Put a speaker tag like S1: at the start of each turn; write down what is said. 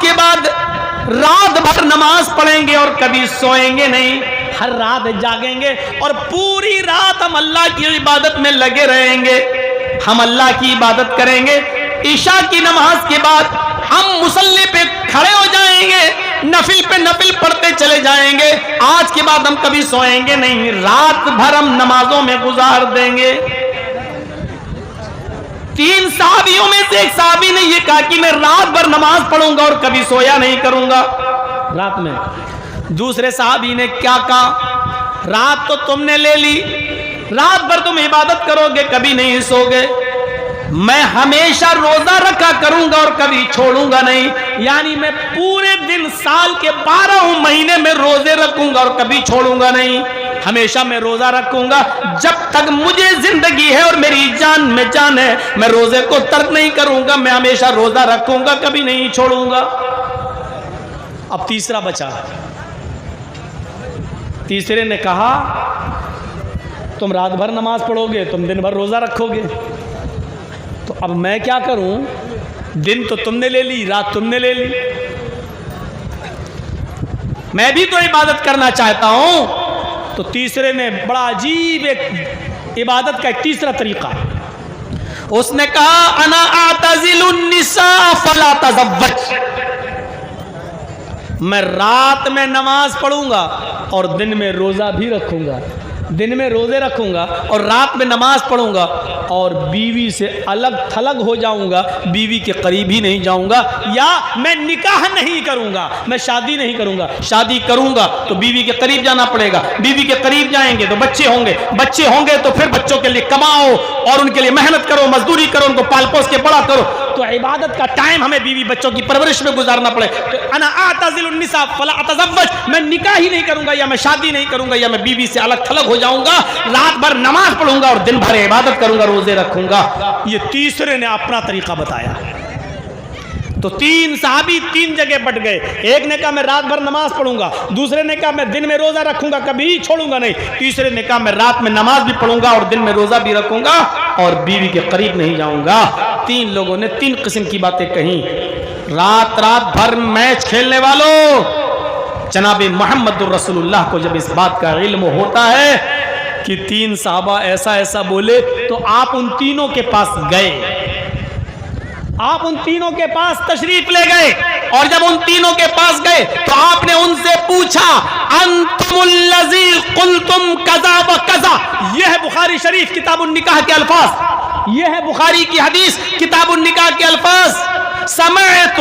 S1: کے بعد رات بھر نماز پڑھیں گے اور کبھی سوئیں گے نہیں، ہر رات جاگیں گے اور پوری رات ہم اللہ کی عبادت میں لگے رہیں گے، ہم اللہ کی عبادت کریں گے، عشاء کی نماز کے بعد ہم مصلی پہ کھڑے ہو جائیں گے، نفل پہ نفل پڑھتے چلے جائیں گے، آج کے بعد ہم کبھی سوئیں گے نہیں، رات بھر ہم نمازوں میں گزار دیں گے۔ تین صحابیوں میں سے ایک صحابی نے یہ کہا کہ میں رات بھر نماز پڑھوں گا اور کبھی سویا نہیں کروں گا رات میں۔ دوسرے صحابی نے کیا کہا، رات تو تم نے لے لی، رات بھر تم عبادت کرو گے کبھی نہیں سو گے، میں ہمیشہ روزہ رکھا کروں گا اور کبھی چھوڑوں گا نہیں، یعنی میں پورے دن سال کے 12 مہینے میں روزے رکھوں گا اور کبھی چھوڑوں گا نہیں، ہمیشہ میں روزہ رکھوں گا، جب تک مجھے زندگی ہے اور میری جان میں جان ہے میں روزے کو ترک نہیں کروں گا، میں ہمیشہ روزہ رکھوں گا کبھی نہیں چھوڑوں گا۔ اب تیسرا بچا، تیسرے نے کہا تم رات بھر نماز پڑھو گے، تم دن بھر روزہ رکھو گے، تو اب میں کیا کروں، دن تو تم نے لے لی، رات تم نے لے لی، میں بھی تو عبادت کرنا چاہتا ہوں۔ تو تیسرے نے بڑا عجیب ایک عبادت کا ایک تیسرا طریقہ، اس نے کہا انا اعتزل النساء فلا تزوج، میں رات میں نماز پڑھوں گا اور دن میں روزہ بھی رکھوں گا، دن میں روزے رکھوں گا اور رات میں نماز پڑھوں گا، اور بیوی سے الگ تھلگ ہو جاؤں گا، بیوی کے قریب ہی نہیں جاؤں گا، یا میں نکاح نہیں کروں گا، میں شادی نہیں کروں گا، شادی کروں گا تو بیوی کے قریب جانا پڑے گا، بیوی کے قریب جائیں گے تو بچے ہوں گے، بچے ہوں گے تو پھر بچوں کے لیے کماؤ اور ان کے لیے محنت کرو، مزدوری کرو، ان کو پال پوس کے بڑا کرو، تو عبادت کا ٹائم ہمیں بیوی بچوں کی پرورش میں گزارنا پڑے۔ تو انا اعتزل النساء فلا اتزوج، میں نکاح ہی نہیں کروں گا یا میں شادی نہیں کروں گا یا میں بیوی سے الگ تھلگ ہو جاؤں گا، رات بھر نماز پڑھوں گا اور دن بھر عبادت کروں گا، روزے رکھوں گا۔ یہ تیسرے نے اپنا طریقہ بتایا۔ تو تین صحابی تین جگہ بٹ گئے، ایک نے کہا میں رات بھر نماز پڑھوں گا، دوسرے نے کہا میں دن میں روزہ رکھوں گا کبھی چھوڑوں گا نہیں، تیسرے نے کہا میں رات میں نماز بھی پڑھوں گا اور دن میں روزہ بھی رکھوں گا اور بیوی کے قریب نہیں جاؤں گا۔ تین لوگوں نے تین قسم کی باتیں کہیں۔ رات بھر میچ کھیلنے والوں، جناب محمد الرسول اللہ کو جب اس بات کا علم ہوتا ہے کہ تین صحابہ ایسا ایسا بولے تو آپ ان تینوں کے پاس گئے، آپ ان تینوں کے پاس تشریف لے گئے، اور جب ان تینوں کے پاس گئے تو آپ نے ان سے پوچھا انتم الذی قلتم کذا و کذا، یہ ہے بخاری شریف کتاب النکاح کے الفاظ، یہ ہے بخاری کی حدیث کتاب النکاح کے الفاظ، سمعت